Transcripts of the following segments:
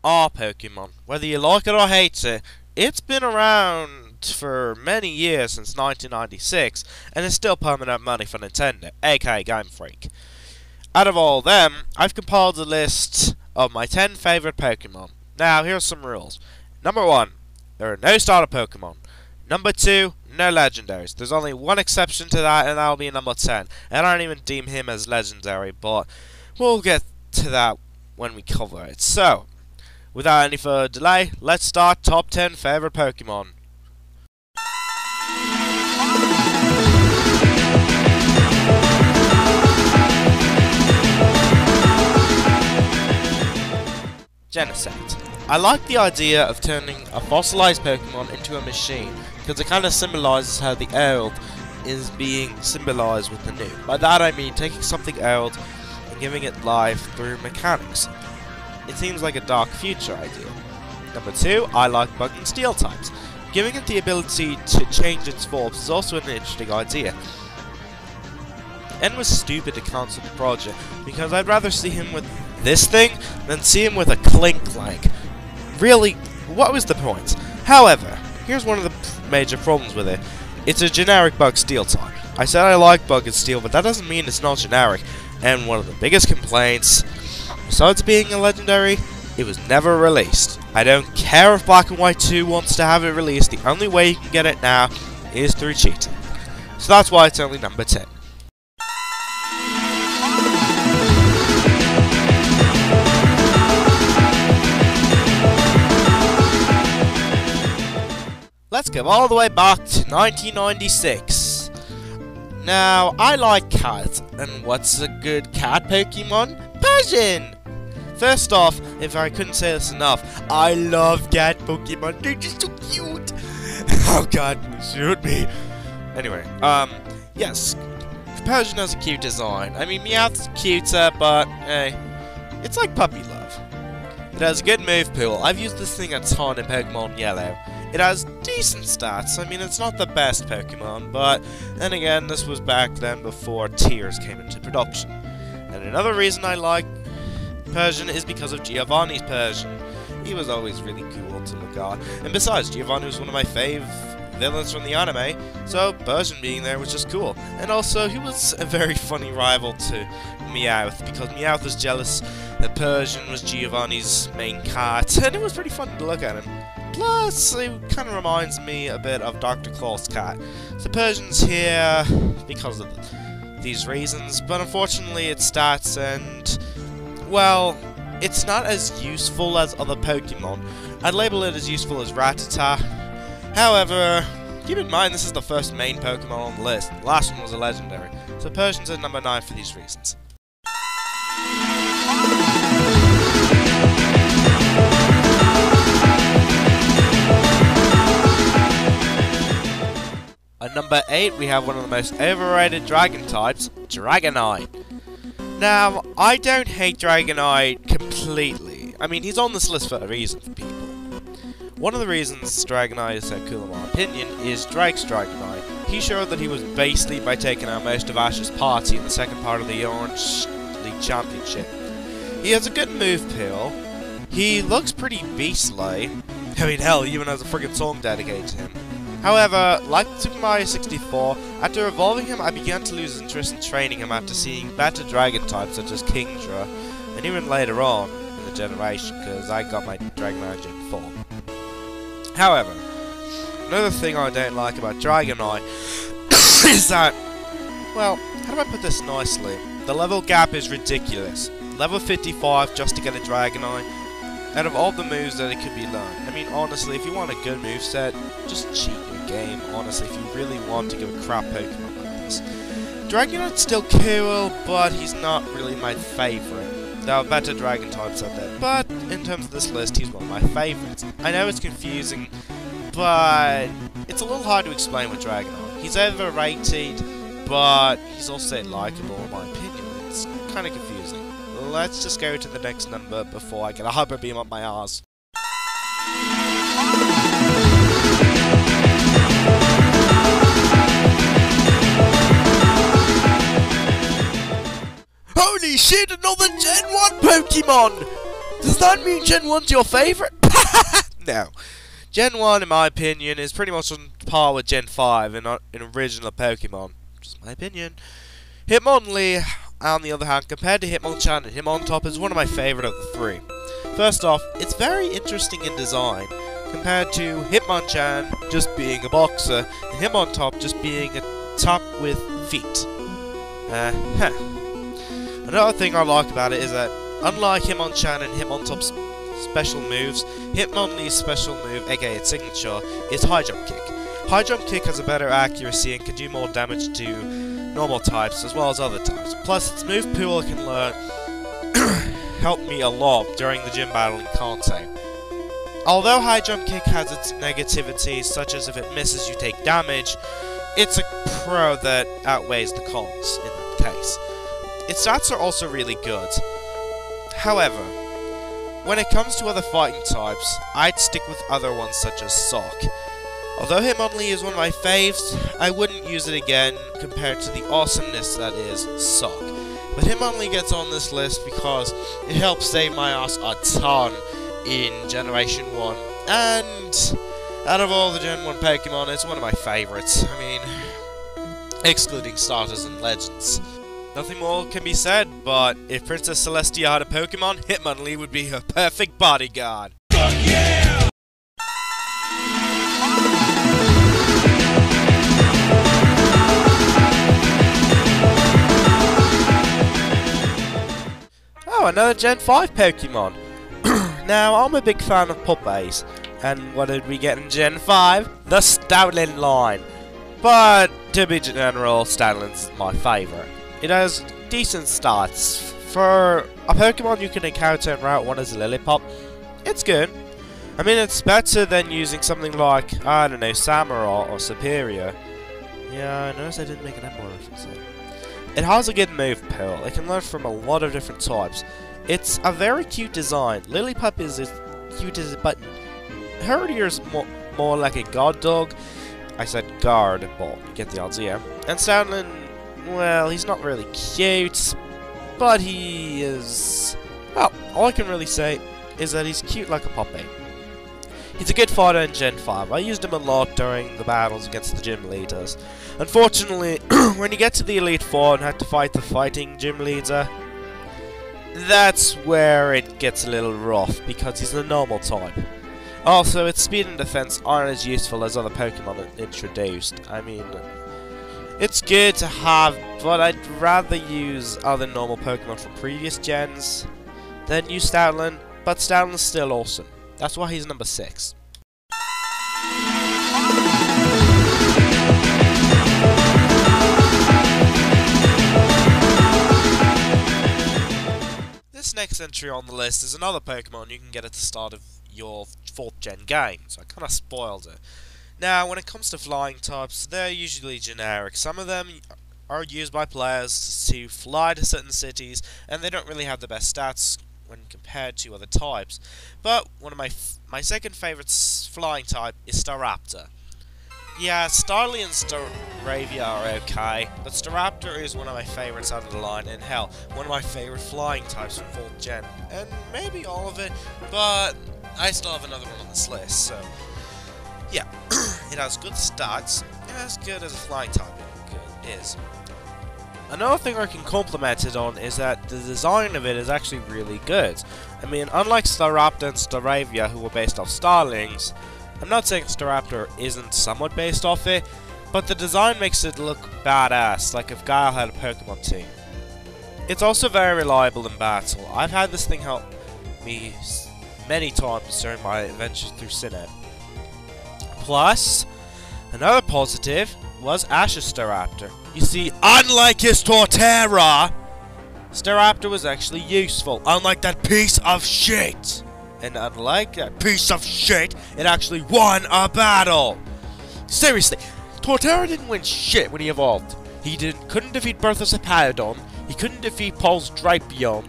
are Pokemon. Whether you like it or hate it, it's been around for many years since 1996, and is still permanent money for Nintendo, aka Game Freak. Out of all them, I've compiled a list of my 10 favourite Pokemon. Now, here's some rules. Number 1, there are no starter Pokemon. Number 2, no legendaries. There's only one exception to that, and that'll be number 10. And I don't even deem him as legendary, but we'll get to that when we cover it. So, without any further delay, let's start top 10 favourite Pokemon. Genesect. I like the idea of turning a fossilized Pokemon into a machine, because it kind of symbolizes how the old is being symbolized with the new. By that I mean taking something old and giving it life through mechanics. It seems like a dark future idea. Number 2, I like bug and steel types. Giving it the ability to change its forms is also an interesting idea. N was stupid to cancel the project, because I'd rather see him with this thing than see him with a Clink-Clank. Really, what was the point? However, here's one of the major problems with it. It's a generic bug steel type. I said I like bug and steel, but that doesn't mean it's not generic. And one of the biggest complaints, besides being a legendary, it was never released. I don't care if Black and White 2 wants to have it released, the only way you can get it now is through cheating. So that's why it's only number 10. Let's go all the way back to 1996. Now, I like cats, and what's a good cat Pokemon? Persian! First off, if I couldn't say this enough, I love cat Pokemon, they're just so cute! Oh god, shoot me! Anyway, yes, Persian has a cute design. I mean, Meowth's cuter, but, hey, it's like puppy love. It has a good move pool. I've used this thing a ton in Pokemon Yellow. It has decent stats. I mean, it's not the best Pokemon, but then again, this was back then before tiers came into production. And another reason I like Persian is because of Giovanni's Persian. He was always really cool to look at. And besides, Giovanni was one of my fave villains from the anime, so Persian being there was just cool. And also, he was a very funny rival to Meowth, because Meowth was jealous that Persian was Giovanni's main cat, and it was pretty fun to look at him. Plus, it kind of reminds me a bit of Dr. Claw's cat. So Persian's here because of these reasons, but unfortunately its stats and, well, it's not as useful as other Pokemon. I'd label it as useful as Rattata. However, keep in mind this is the first main Pokemon on the list. The last one was a legendary. So Persian's at number 9 for these reasons. At number 8, we have one of the most overrated dragon types, Dragonite. Now, I don't hate Dragonite completely. I mean, he's on this list for a reason for people. One of the reasons Dragonite is so cool in my opinion is Drake's Dragonite. He showed that he was basically by taking out most of Ash's party in the second part of the Orange League Championship. He has a good move pool. He looks pretty beastly. I mean, hell, he even has a friggin' song dedicated to him. However, like Super Mario 64, after evolving him, I began to lose interest in training him after seeing better dragon types such as Kingdra, and even later on in the generation, because I got my Dragonite Gen 4. However, another thing I don't like about Dragonite is that, well, how do I put this nicely? The level gap is ridiculous. Level 55 just to get a Dragonite. Out of all the moves that it could be learned. I mean, honestly, if you want a good moveset, just cheat your game, honestly, if you really want to give a crap Pokemon like this. Dragonite's still cool, but he's not really my favourite. There are better dragon types out there, but in terms of this list, he's one of my favourites. I know it's confusing, but it's a little hard to explain with Dragonite. He's overrated, but he's also likeable in my opinion. It's kind of confusing. Let's just go to the next number before I get a hyper beam up my arse. Holy shit, another Gen 1 Pokemon! Does that mean Gen 1's your favourite? No. Gen 1, in my opinion, is pretty much on par with Gen 5 in original Pokemon. Just my opinion. Hitmonlee, on the other hand, compared to Hitmonchan and Hitmontop, is one of my favourite of the three. First off, it's very interesting in design, compared to Hitmonchan just being a boxer, and Hitmontop just being a top with feet. Another thing I like about it is that, unlike Hitmonchan and Hitmontop's special moves, Hitmonlee's special move, aka its signature, is High Jump Kick. High Jump Kick has a better accuracy and can do more damage to normal types as well as other types. Plus, its move pool can learn helped me a lot during the gym battle in Kante. Although High Jump Kick has its negativities, such as if it misses you take damage, it's a pro that outweighs the cons in that case. Its stats are also really good. However, when it comes to other fighting types, I'd stick with other ones such as Sock. Although Hitmonlee is one of my faves, I wouldn't use it again compared to the awesomeness that is Sock. But Hitmonlee gets on this list because it helps save my ass a ton in Generation 1. And out of all the Gen 1 Pokemon, it's one of my favorites. I mean, excluding starters and legends. Nothing more can be said, but if Princess Celestia had a Pokemon, Hitmonlee would be her perfect bodyguard. Fuck yeah! Oh, another Gen 5 Pokemon. Now, I'm a big fan of puppies, and what did we get in Gen 5? The Stoutland line. But, to be general, Stoutland's my favourite. It has decent stats. For a Pokemon you can encounter in Route 1 as a Lillipup, it's good. I mean, it's better than using something like, I don't know, Samurott or Superior. Yeah, I noticed I didn't make an Emperor reference there. It has a good move pool. It can learn from a lot of different types. It's a very cute design. Lillipup is as cute as a button. Herdier more like a guard dog. I said guard, but you get the idea. And Stoutland, well, he's not really cute, but he is... well, all I can really say is that he's cute like a puppy. He's a good fighter in Gen 5. I used him a lot during the battles against the gym leaders. Unfortunately, when you get to the Elite Four and have to fight the fighting gym leader, that's where it gets a little rough, because he's a normal type. Also, its speed and defense aren't as useful as other Pokemon introduced. I mean, it's good to have, but I'd rather use other normal Pokemon from previous gens than use Stoutland, but Stoutland's still awesome. That's why he's number 6. This next entry on the list is another Pokemon you can get at the start of your 4th gen game, so I kind of spoiled it. Now, when it comes to flying types, they're usually generic. Some of them are used by players to fly to certain cities, and they don't really have the best stats when compared to other types. But one of my second favorite flying type is Staraptor. Yeah, Starly and Staravia are okay, but Staraptor is one of my favorites out of the line, and hell, one of my favorite flying types from 4th gen. And maybe all of it, but I still have another one on this list, so yeah. It has good stats, as good as a flying type is. Another thing I can compliment it on is that the design of it is actually really good. I mean, unlike Staraptor and Staravia, who were based off Starlings, I'm not saying Staraptor isn't somewhat based off it, but the design makes it look badass, like if Guile had a Pokemon team. It's also very reliable in battle. I've had this thing help me many times during my adventures through Sinnoh. Plus, another positive was Ash's Staraptor. You see, unlike his Torterra, Staraptor was actually useful, unlike that piece of shit. And unlike that piece of shit, it actually won a battle. Seriously, Torterra didn't win shit when he evolved. He couldn't defeat Berthas Hippowdon, he couldn't defeat Paul's Drapion.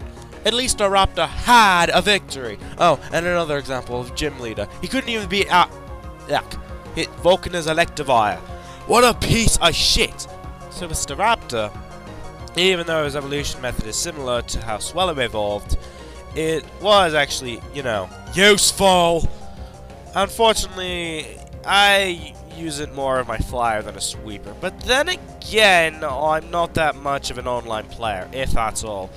At least Staraptor had a victory. Oh, and another example of Gym Leader. He couldn't even beat Vulcan's Electivire. What a piece of shit! So with Staraptor, even though his evolution method is similar to how Swellow evolved, it was actually, you know, useful. Unfortunately, I use it more of my flyer than a sweeper. But then again, I'm not that much of an online player, if that's all.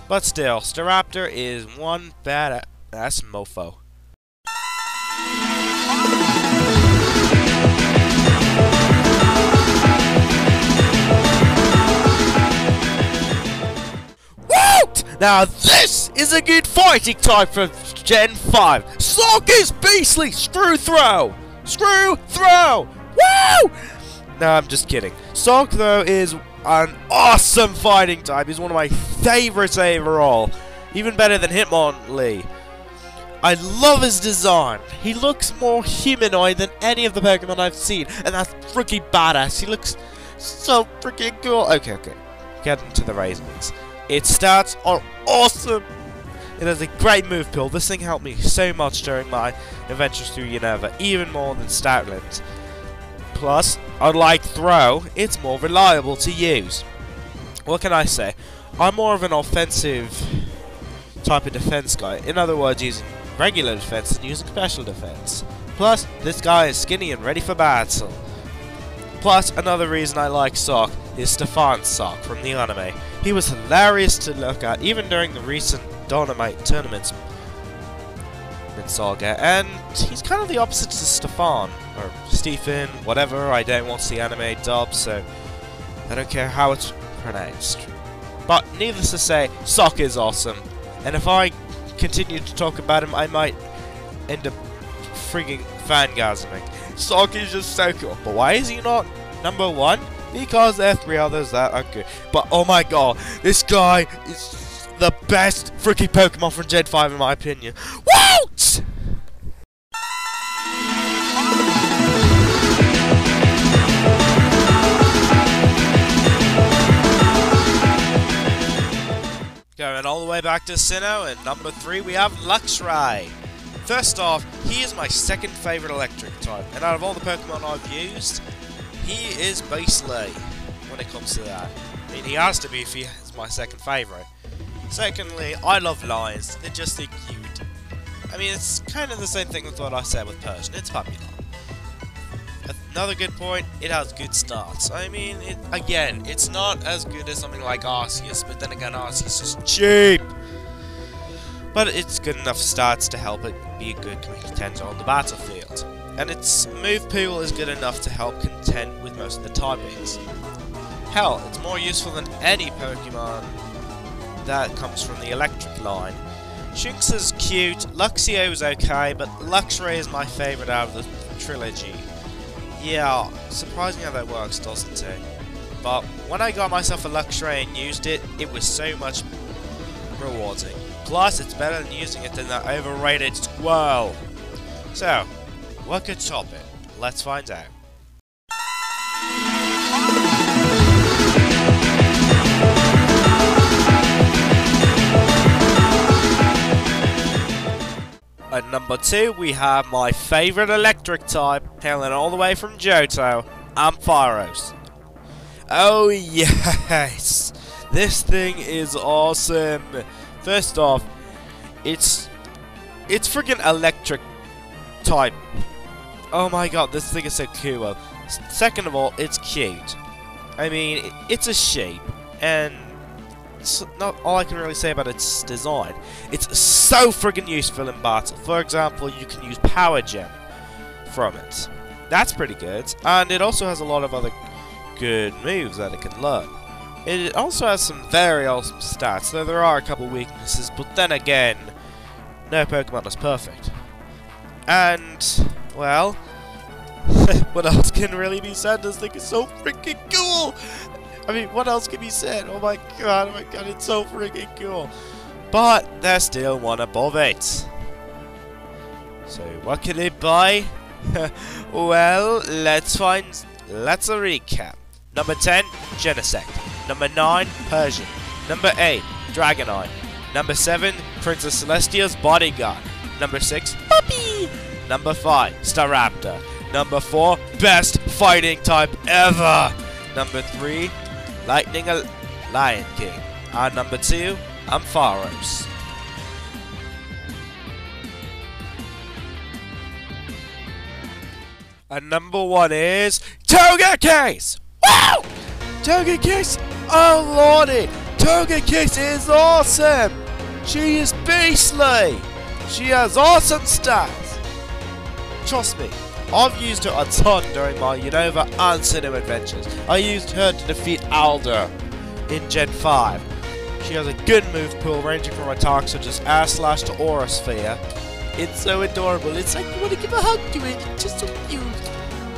But still, Staraptor is one badass mofo. Now this is a good fighting type for Gen 5. Sock is beastly! Screw throw! Screw throw! Woo! No, I'm just kidding. Sock, though, is an awesome fighting type. He's one of my favorites overall. Even better than Hitmonlee. I love his design. He looks more humanoid than any of the Pokemon I've seen. And that's freaking badass. He looks so freaking cool. Okay. Get into the reasons. Its stats are awesome! It has a great move pool. This thing helped me so much during my adventures through Unova, even more than Stoutland. Plus, unlike Throw, it's more reliable to use. What can I say? I'm more of an offensive type of defense guy. In other words, using regular defense and using special defense. Plus, this guy is skinny and ready for battle. Plus, another reason I like Sock is Stefan's Sock from the anime. He was hilarious to look at, even during the recent Dynamite tournaments in Saga, and he's kind of the opposite to Stefan, or Stephen, whatever. I don't watch the anime dub, so I don't care how it's pronounced. But needless to say, Sock is awesome, and if I continue to talk about him, I might end up frigging fangasming. Sock is just so cool, but why is he not number 1? Because there are 3 others that are good. But oh my god, this guy is the best freaking Pokemon from Gen 5 in my opinion. What? Going all the way back to Sinnoh, and number 3 we have Luxray. First off, he is my second favourite electric type, and out of all the Pokemon I've used, he is beastly when it comes to that. I mean, he has to be if he is my second favourite. Secondly, I love lions. They're just so cute. I mean, it's kind of the same thing with what I said with Persian. It's popular. Another good point, it has good stats. I mean, again, it's not as good as something like Arceus, but then again, Arceus is cheap. But it's good enough stats to help it be a good contender on the battlefield. And its move pool is good enough to help contend with most of the typings. Hell, it's more useful than any Pokemon that comes from the electric line. Shinx is cute, Luxio is okay, but Luxray is my favourite out of the trilogy. Yeah, surprising how that works, doesn't it? But when I got myself a Luxray and used it, it was so much rewarding. Plus, it's better than using it than that overrated Squirrel. So, what could top it? Let's find out. At number 2, we have my favourite electric type, hailing all the way from Johto, Ampharos. Oh yes! This thing is awesome! First off, it's freaking electric type. Oh my god, this thing is so cool. Second of all, it's cute. I mean, it's a shape, and it's not all I can really say about its design. It's so friggin' useful in battle. For example, you can use Power Gem from it. That's pretty good, and it also has a lot of other good moves that it can learn. It also has some very awesome stats, though there are a couple weaknesses, but then again, no Pokemon is perfect. And, well, what else can really be said? This thing is so freaking cool! I mean, what else can be said? Oh my god, it's so freaking cool. But there's still one above it. So, what can it buy? Well, let's recap. Number 10, Genesect. Number 9, Persian. Number 8, Dragonite. Number 7, Princess Celestia's Bodyguard. Number 6, Puppy. Number 5, Staraptor. Number 4, best fighting type ever. Number 3, Lion King. And number 2, Ampharos. And number 1 is Togekiss! Wow! Togekiss! Oh lordy! Togekiss is awesome! She is beastly! She has awesome stats! Trust me, I've used her a ton during my Unova and Sinnoh adventures. I used her to defeat Alder in Gen 5. She has a good move pool ranging from attacks such as Air Slash to Aura Sphere. It's so adorable, it's like you want to give a hug to it, it's just so cute.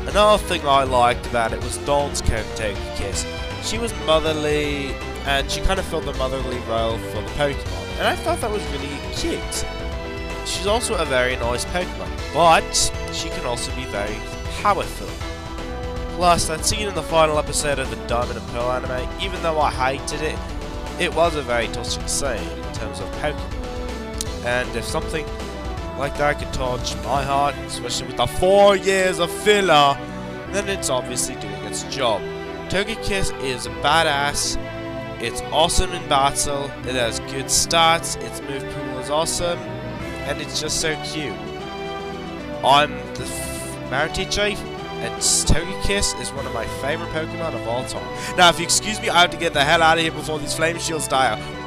Another thing I liked about it was Dawn's Togekiss. She was motherly, and she kind of filled the motherly role for the Pokemon, and I thought that was really cute. She's also a very nice Pokemon, but she can also be very powerful. Plus, that scene in the final episode of the Diamond and Pearl anime, even though I hated it, it was a very touching scene in terms of Pokemon. And if something like that could touch my heart, especially with the 4 years of filler, then it's obviously doing its job. Togekiss is a badass, it's awesome in battle, it has good stats, its move pool is awesome, and it's just so cute. I'm the Mountie Chief, and Togekiss is one of my favourite Pokemon of all time. Now, if you excuse me, I have to get the hell out of here before these flame shields die out.